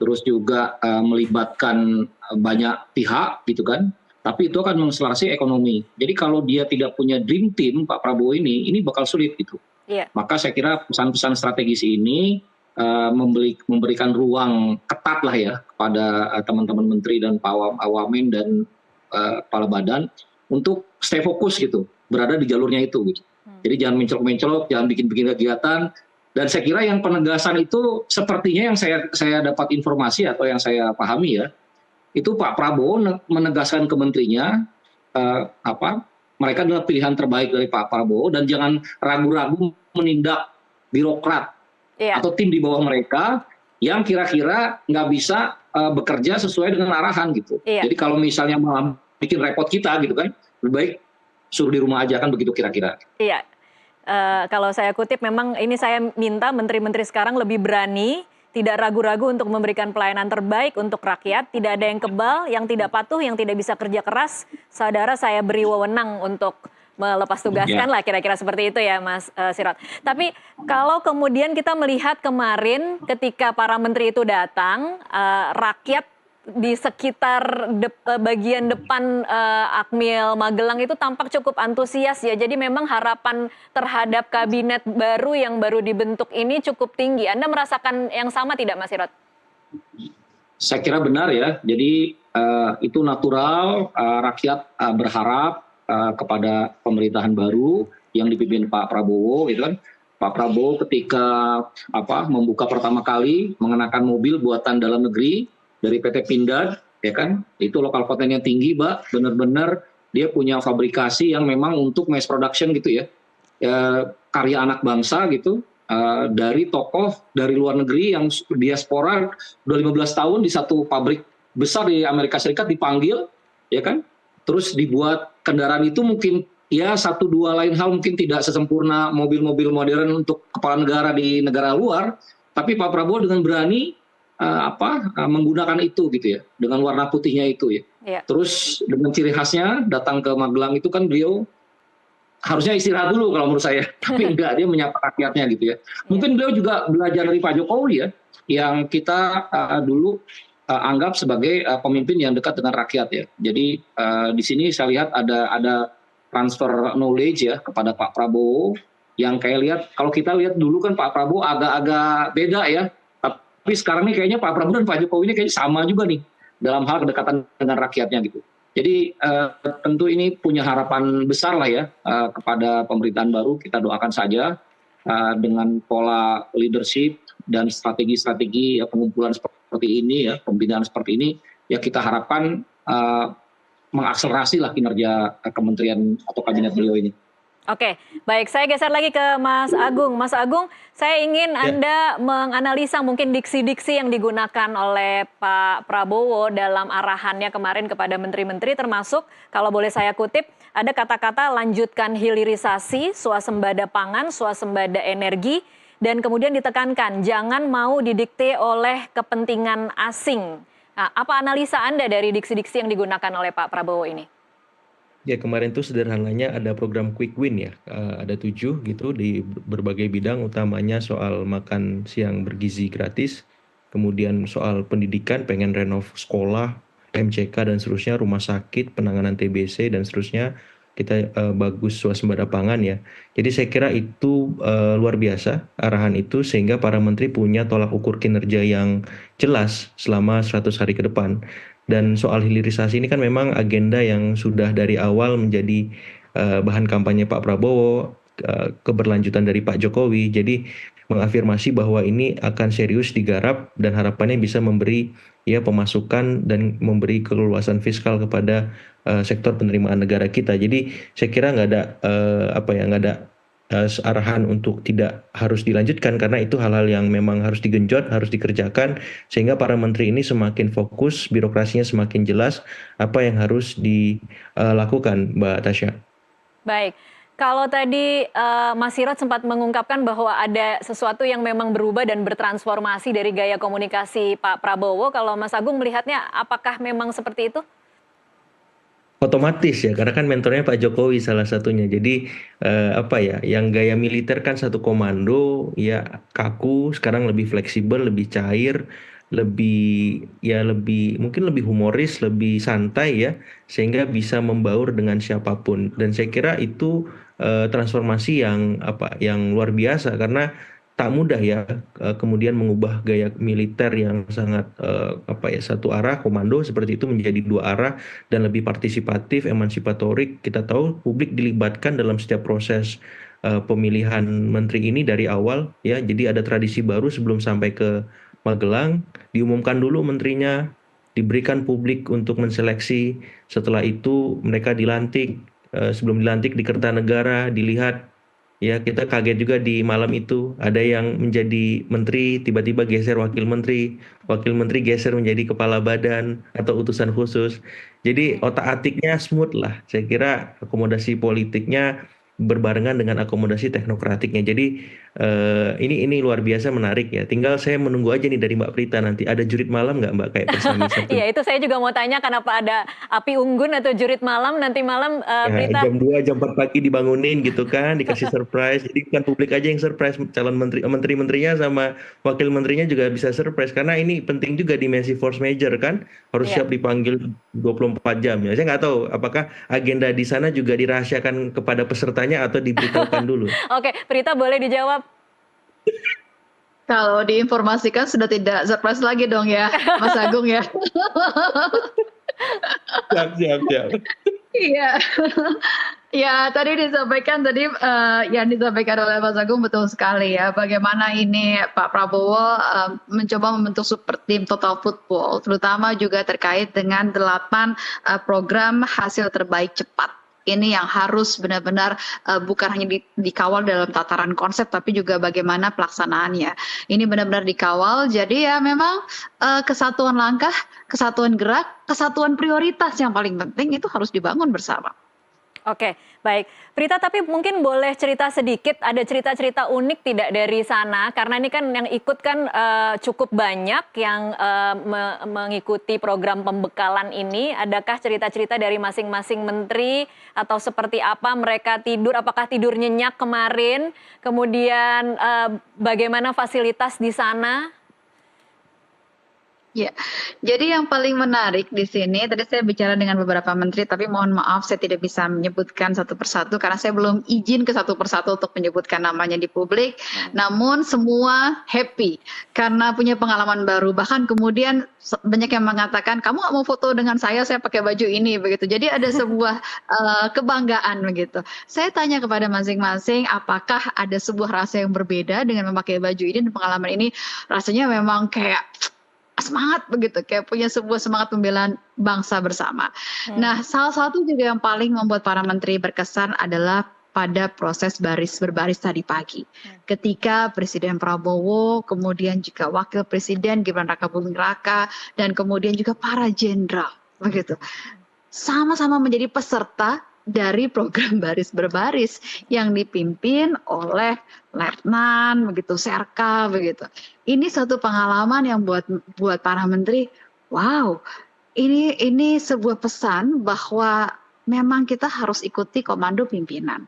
Terus juga melibatkan banyak pihak gitu kan. Tapi itu akan mengakselerasi ekonomi. Jadi kalau dia tidak punya dream team Pak Prabowo ini bakal sulit gitu. Yeah. Maka saya kira pesan-pesan strategis ini memberikan ruang ketat lah ya kepada teman-teman menteri dan Pak Wamen dan kepala badan untuk stay fokus gitu, berada di jalurnya itu gitu. Jadi jangan mencolok-mencolok, jangan bikin-bikin kegiatan. Dan saya kira yang penegasan itu sepertinya yang saya dapat informasi atau yang saya pahami ya, itu Pak Prabowo menegaskan ke menterinya mereka adalah pilihan terbaik dari Pak Prabowo dan jangan ragu-ragu menindak birokrat atau tim di bawah mereka yang kira-kira nggak bisa bekerja sesuai dengan arahan gitu. Jadi kalau misalnya malah bikin repot kita gitu kan, lebih baik suruh di rumah aja kan, begitu kira-kira. Iya. Kalau saya kutip memang ini saya minta menteri-menteri sekarang lebih berani, tidak ragu-ragu untuk memberikan pelayanan terbaik untuk rakyat, tidak ada yang kebal, yang tidak patuh, yang tidak bisa kerja keras, saudara saya beri wewenang untuk melepas tugaskan lah, kira-kira seperti itu ya Mas Sirot. Tapi kalau kemudian kita melihat kemarin ketika para menteri itu datang, rakyat di sekitar bagian depan Akmil Magelang itu tampak cukup antusias ya. Jadi memang harapan terhadap kabinet baru yang baru dibentuk ini cukup tinggi. Anda merasakan yang sama tidak Mas Sirot? Saya kira benar ya. Jadi itu natural, rakyat berharap kepada pemerintahan baru yang dipimpin Pak Prabowo gitu kan. Pak Prabowo ketika membuka pertama kali mengenakan mobil buatan dalam negeri dari PT Pindad, ya kan, itu lokal kontennya tinggi, Mbak, benar-benar dia punya fabrikasi yang memang untuk mass production gitu ya, karya anak bangsa gitu, dari tokoh dari luar negeri yang diaspora udah 15 tahun di satu pabrik besar di Amerika Serikat dipanggil, ya kan, terus dibuat kendaraan itu mungkin ya satu dua lain hal mungkin tidak sesempurna mobil-mobil modern untuk kepala negara di negara luar, tapi Pak Prabowo dengan berani menggunakan itu gitu ya, dengan warna putihnya itu ya. Terus dengan ciri khasnya datang ke Magelang itu kan beliau harusnya istirahat dulu kalau menurut saya, tapi enggak, dia menyapa rakyatnya gitu ya. Mungkin beliau juga belajar dari Pak Jokowi ya, yang kita dulu anggap sebagai pemimpin yang dekat dengan rakyat ya. Jadi di sini saya lihat ada transfer knowledge ya kepada Pak Prabowo, yang kayak lihat, kalau kita lihat dulu kan Pak Prabowo agak-agak beda ya. Tapi sekarang ini kayaknya Pak Prabowo dan Pak Jokowi ini kayaknya sama juga nih dalam hal kedekatan dengan rakyatnya gitu. Jadi tentu ini punya harapan besar lah ya kepada pemerintahan baru. Kita doakan saja dengan pola leadership dan strategi-strategi pengumpulan seperti ini ya, pembinaan seperti ini ya, kita harapkan mengakselerasi lah kinerja kementerian atau kabinet beliau ini. Oke, baik. Saya geser lagi ke Mas Agung. Mas Agung, saya ingin Anda menganalisa mungkin diksi-diksi yang digunakan oleh Pak Prabowo dalam arahannya kemarin kepada menteri-menteri, termasuk kalau boleh saya kutip, ada kata-kata lanjutkan hilirisasi, swasembada pangan, swasembada energi, dan kemudian ditekankan jangan mau didikte oleh kepentingan asing. Nah, apa analisa Anda dari diksi-diksi yang digunakan oleh Pak Prabowo ini? Ya, kemarin tuh sederhananya ada program quick win ya, ada 7 gitu di berbagai bidang, utamanya soal makan siang bergizi gratis, kemudian soal pendidikan, pengen renov sekolah, MCK dan seterusnya, rumah sakit, penanganan TBC dan seterusnya, kita bagus swasembada pangan ya. Jadi saya kira itu luar biasa arahan itu, sehingga para menteri punya tolak ukur kinerja yang jelas selama 100 hari ke depan. Dan soal hilirisasi ini kan memang agenda yang sudah dari awal menjadi bahan kampanye Pak Prabowo, keberlanjutan dari Pak Jokowi. Jadi mengafirmasi bahwa ini akan serius digarap dan harapannya bisa memberi ya pemasukan dan memberi keleluasan fiskal kepada sektor penerimaan negara kita. Jadi saya kira nggak ada nggak ada arahan untuk tidak harus dilanjutkan, karena itu hal-hal yang memang harus digenjot, harus dikerjakan, sehingga para menteri ini semakin fokus, birokrasinya semakin jelas apa yang harus dilakukan, Mbak Tasya. Baik. Kalau tadi Mas Sirot sempat mengungkapkan bahwa ada sesuatu yang memang berubah dan bertransformasi dari gaya komunikasi Pak Prabowo, kalau Mas Agung melihatnya apakah memang seperti itu? Otomatis ya, karena kan mentornya Pak Jokowi salah satunya. Jadi yang gaya militer kan satu komando, ya kaku, sekarang lebih fleksibel, lebih cair, mungkin lebih humoris, lebih santai ya, sehingga bisa membaur dengan siapapun. Dan saya kira itu transformasi yang luar biasa, karena tak mudah ya kemudian mengubah gaya militer yang sangat satu arah komando seperti itu menjadi dua arah dan lebih partisipatif, emansipatorik. Kita tahu publik dilibatkan dalam setiap proses pemilihan menteri ini dari awal ya. Jadi ada tradisi baru sebelum sampai ke Magelang, diumumkan dulu menterinya, diberikan publik untuk menseleksi. Setelah itu mereka dilantik. Sebelum dilantik di Kertanegara dilihat, ya kita kaget juga di malam itu ada yang menjadi menteri tiba-tiba geser wakil menteri geser menjadi kepala badan atau utusan khusus. Jadi otak-atiknya smooth lah. Saya kira akomodasi politiknya berbarengan dengan akomodasi teknokratiknya. Jadi ini luar biasa menarik ya. Tinggal saya menunggu aja nih dari Mbak Prita, nanti ada jurit malam nggak Mbak kayak bersama Sabtu? Iya, itu saya juga mau tanya kenapa ada api unggun atau jurit malam nanti malam Prita. Jam 2, jam 4 pagi dibangunin gitu kan, dikasih surprise. Jadi bukan publik aja yang surprise, calon menteri-menterinya sama wakil menterinya juga bisa surprise, karena ini penting juga dimensi force major kan, harus siap dipanggil 24 jam ya. Saya nggak tahu apakah agenda di sana juga dirahasiakan kepada pesertanya atau diberitahukan dulu. Oke, Prita boleh dijawab. Kalau diinformasikan sudah tidak surprise lagi dong ya, Mas Agung ya. Siap. Iya. Ya, tadi yang disampaikan oleh Mas Agung betul sekali ya. Bagaimana ini Pak Prabowo mencoba membentuk super tim Total Football, terutama juga terkait dengan 8 program hasil terbaik cepat. Ini yang harus benar-benar bukan hanya dikawal dalam tataran konsep, tapi juga bagaimana pelaksanaannya. Ini benar-benar dikawal, jadi ya memang kesatuan langkah, kesatuan gerak, kesatuan prioritas yang paling penting itu harus dibangun bersama. Oke, baik. Prita, tapi mungkin boleh cerita sedikit, ada cerita-cerita unik tidak dari sana? Karena ini kan yang ikut kan cukup banyak yang mengikuti program pembekalan ini. Adakah cerita-cerita dari masing-masing menteri atau seperti apa mereka tidur? Apakah tidur nyenyak kemarin? Kemudian bagaimana fasilitas di sana? Ya, jadi yang paling menarik di sini, tadi saya bicara dengan beberapa menteri, tapi mohon maaf saya tidak bisa menyebutkan satu persatu karena saya belum izin ke satu persatu untuk menyebutkan namanya di publik. Namun semua happy karena punya pengalaman baru. Bahkan kemudian banyak yang mengatakan, kamu nggak mau foto dengan saya pakai baju ini begitu. Jadi ada sebuah kebanggaan begitu. Saya tanya kepada masing-masing, apakah ada sebuah rasa yang berbeda dengan memakai baju ini, dan pengalaman ini rasanya memang kayak semangat begitu, kayak punya sebuah semangat pembelaan bangsa bersama. Nah, salah satu juga yang paling membuat para menteri berkesan adalah pada proses berbaris tadi pagi. Ketika Presiden Prabowo, kemudian juga Wakil Presiden Gibran Rakabuming Raka, dan kemudian juga para jenderal begitu, sama-sama menjadi peserta dari program baris berbaris yang dipimpin oleh Letnan begitu, Serka begitu. Ini satu pengalaman yang buat para menteri, wow, ini sebuah pesan bahwa memang kita harus ikuti komando pimpinan.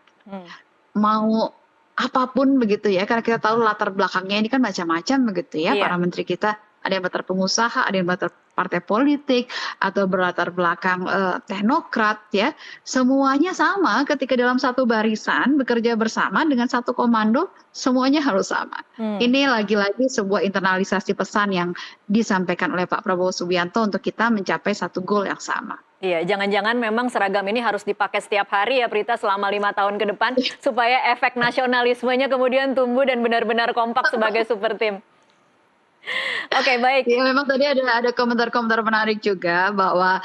Mau apapun begitu ya, karena kita tahu latar belakangnya ini kan macam-macam begitu ya, para menteri kita. Ada yang latar pengusaha, ada yang latar partai politik atau berlatar belakang teknokrat ya, semuanya sama ketika dalam satu barisan bekerja bersama dengan satu komando, semuanya harus sama. Ini lagi-lagi sebuah internalisasi pesan yang disampaikan oleh Pak Prabowo Subianto untuk kita mencapai satu goal yang sama. Iya, jangan-jangan memang seragam ini harus dipakai setiap hari ya Prita selama 5 tahun ke depan supaya efek nasionalismenya kemudian tumbuh dan benar-benar kompak sebagai super tim. Oke, baik. Ya, memang tadi ada komentar-komentar menarik juga bahwa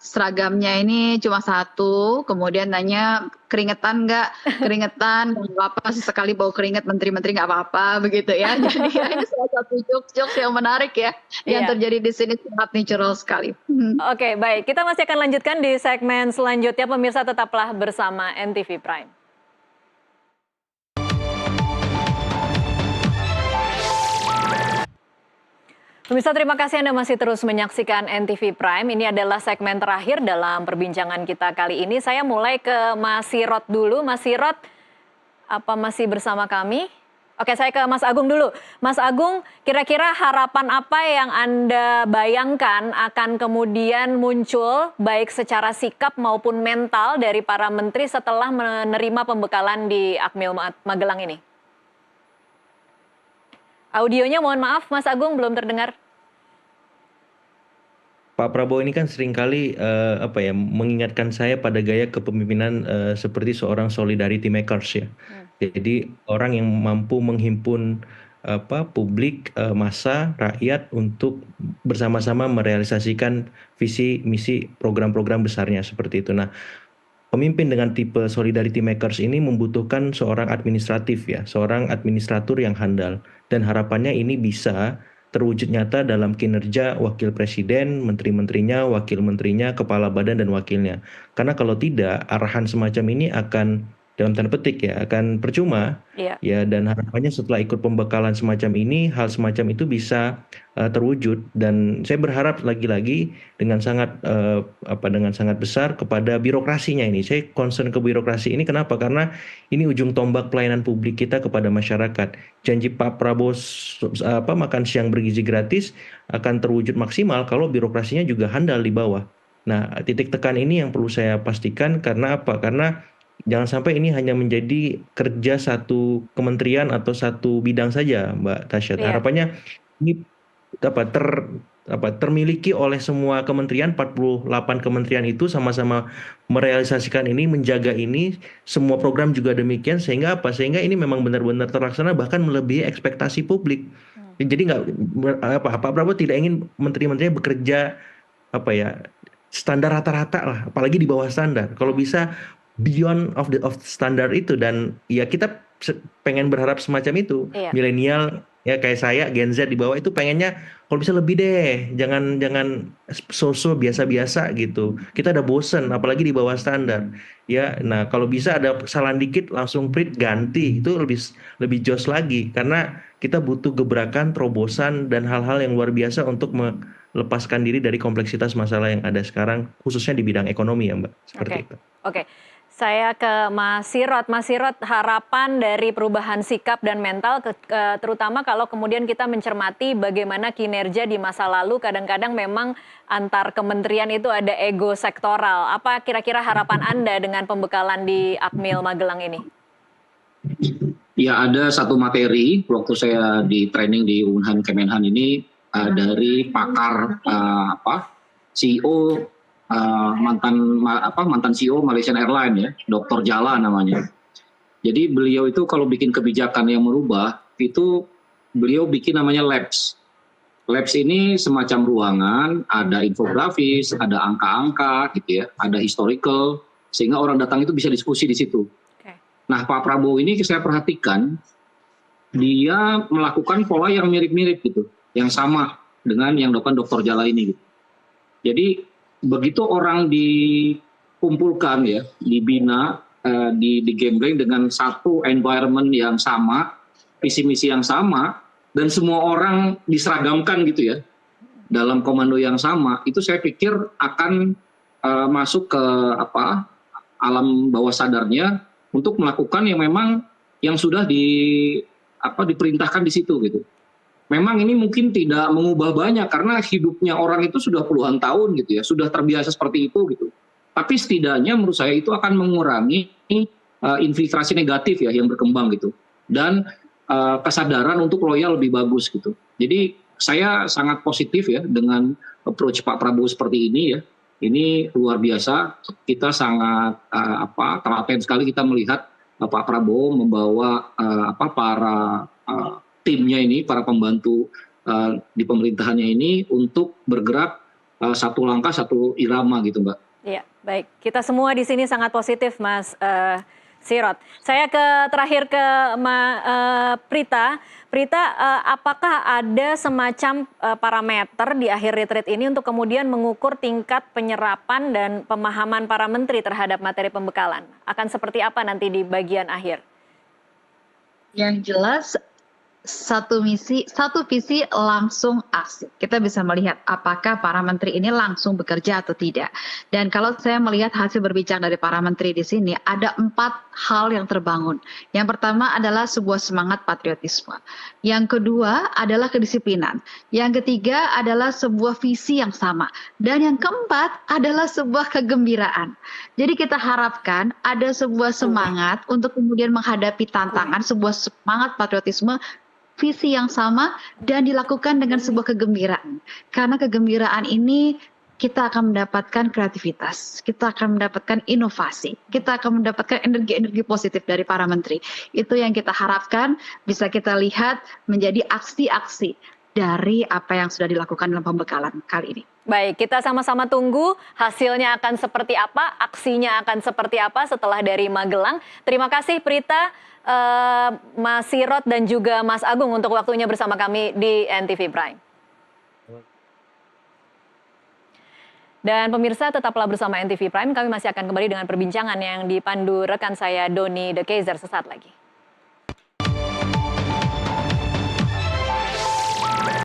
seragamnya ini cuma satu, kemudian nanya keringetan nggak? Keringetan, nggak apa-apa, sesekali bau keringet menteri-menteri nggak apa-apa, begitu ya. Jadi ya, ini salah satu jokes yang menarik ya, yang terjadi di sini sangat natural sekali. Oke, baik. Kita masih akan lanjutkan di segmen selanjutnya. Pemirsa tetaplah bersama NTV Prime. Pemirsa, terima kasih Anda masih terus menyaksikan NTV Prime. Ini adalah segmen terakhir dalam perbincangan kita kali ini. Saya mulai ke Mas Sirot dulu. Mas Sirot, apa masih bersama kami? Oke, saya ke Mas Agung dulu. Mas Agung, kira-kira harapan apa yang Anda bayangkan akan kemudian muncul baik secara sikap maupun mental dari para menteri setelah menerima pembekalan di Akmil Magelang ini? Audionya mohon maaf Mas Agung belum terdengar. Pak Prabowo ini kan seringkali mengingatkan saya pada gaya kepemimpinan seperti seorang solidarity makers ya. Jadi orang yang mampu menghimpun publik, massa, rakyat untuk bersama-sama merealisasikan visi, misi, program-program besarnya seperti itu. Nah, pemimpin dengan tipe solidarity makers ini membutuhkan seorang administratif ya, seorang administratur yang handal. Dan harapannya ini bisa terwujud nyata dalam kinerja wakil presiden, menteri-menterinya, wakil menterinya, kepala badan dan wakilnya. Karena kalau tidak, arahan semacam ini akan dalam tanda petik ya akan percuma ya, dan harapannya setelah ikut pembekalan semacam ini hal semacam itu bisa terwujud. Dan saya berharap lagi-lagi dengan sangat besar kepada birokrasinya ini. Saya concern ke birokrasi ini kenapa? Karena ini ujung tombak pelayanan publik kita kepada masyarakat. Janji Pak Prabowo makan siang bergizi gratis akan terwujud maksimal kalau birokrasinya juga handal di bawah. Nah, titik tekan ini yang perlu saya pastikan. Karena apa? Karena jangan sampai ini hanya menjadi kerja satu kementerian atau satu bidang saja, Mbak Tasya. Harapannya ini termiliki oleh semua kementerian, 48 kementerian itu sama-sama merealisasikan ini, menjaga ini, semua program juga demikian, sehingga apa? Sehingga ini memang benar-benar terlaksana bahkan melebihi ekspektasi publik. Jadi Pak Prabowo tidak ingin menteri-menterinya bekerja standar rata-rata lah, apalagi di bawah standar. Kalau bisa beyond of standard itu, dan ya kita pengen berharap semacam itu. Milenial ya kayak saya Gen Z di bawah itu pengennya kalau bisa lebih deh, jangan so-so biasa-biasa gitu. Kita udah bosen apalagi di bawah standar ya. Nah, kalau bisa ada kesalahan dikit langsung print ganti, itu lebih jos lagi, karena kita butuh gebrakan, terobosan dan hal-hal yang luar biasa untuk melepaskan diri dari kompleksitas masalah yang ada sekarang, khususnya di bidang ekonomi ya Mbak, seperti itu. Oke. Saya ke Mas Sirot. Mas Sirot, harapan dari perubahan sikap dan mental, terutama kalau kemudian kita mencermati bagaimana kinerja di masa lalu, kadang-kadang memang antar kementerian itu ada ego sektoral. Apa kira-kira harapan Anda dengan pembekalan di Akmil Magelang ini? Ya, ada satu materi waktu saya di training di Unhan Kemenhan ini dari pakar CEO mantan CEO Malaysian Airlines ya, Dr. Jala namanya. Jadi beliau itu kalau bikin kebijakan yang merubah itu beliau bikin namanya labs. Labs ini semacam ruangan, ada infografis, ada angka-angka gitu ya, ada historical, sehingga orang datang itu bisa diskusi di situ. Nah, Pak Prabowo ini saya perhatikan dia melakukan pola yang mirip-mirip gitu, yang sama dengan yang dilakukan Dr. Jala ini gitu. Jadi begitu orang dikumpulkan ya, dibina, digembleng dengan satu environment yang sama, visi misi yang sama, dan semua orang diseragamkan gitu ya dalam komando yang sama, itu saya pikir akan masuk ke alam bawah sadarnya untuk melakukan yang memang yang sudah diperintahkan di situ gitu. memang ini mungkin tidak mengubah banyak karena hidupnya orang itu sudah puluhan tahun gitu ya, sudah terbiasa seperti itu gitu. Tapi setidaknya menurut saya itu akan mengurangi infiltrasi negatif ya yang berkembang gitu, dan kesadaran untuk loyal lebih bagus gitu. Jadi saya sangat positif ya dengan approach Pak Prabowo seperti ini ya. Ini luar biasa. Kita sangat telaten sekali kita melihat Pak Prabowo membawa para timnya ini, para pembantu di pemerintahannya ini untuk bergerak satu langkah satu irama gitu, Mbak. Iya, baik. Kita semua di sini sangat positif, Mas Sirot. Saya terakhir ke Prita. Prita, apakah ada semacam parameter di akhir retreat ini untuk kemudian mengukur tingkat penyerapan dan pemahaman para menteri terhadap materi pembekalan? Akan seperti apa nanti di bagian akhir? Yang jelas satu visi langsung aksi. Kita bisa melihat apakah para menteri ini langsung bekerja atau tidak. Dan kalau saya melihat hasil berbicara dari para menteri di sini, ada 4 hal yang terbangun. Yang pertama adalah sebuah semangat patriotisme. Yang kedua adalah kedisiplinan. Yang ketiga adalah sebuah visi yang sama. Dan yang keempat adalah sebuah kegembiraan. Jadi kita harapkan ada sebuah semangat untuk kemudian menghadapi tantangan, sebuah semangat patriotisme, visi yang sama, dan dilakukan dengan sebuah kegembiraan. Karena kegembiraan ini kita akan mendapatkan kreativitas, kita akan mendapatkan inovasi, kita akan mendapatkan energi-energi positif dari para menteri. Itu yang kita harapkan bisa kita lihat menjadi aksi-aksi dari apa yang sudah dilakukan dalam pembekalan kali ini. Baik, kita sama-sama tunggu hasilnya akan seperti apa, aksinya akan seperti apa setelah dari Magelang. Terima kasih Prita, Mas Sirot dan juga Mas Agung untuk waktunya bersama kami di NTV Prime. Dan pemirsa tetaplah bersama NTV Prime, kami masih akan kembali dengan perbincangan yang dipandu rekan saya Doni The Kaiser sesaat lagi.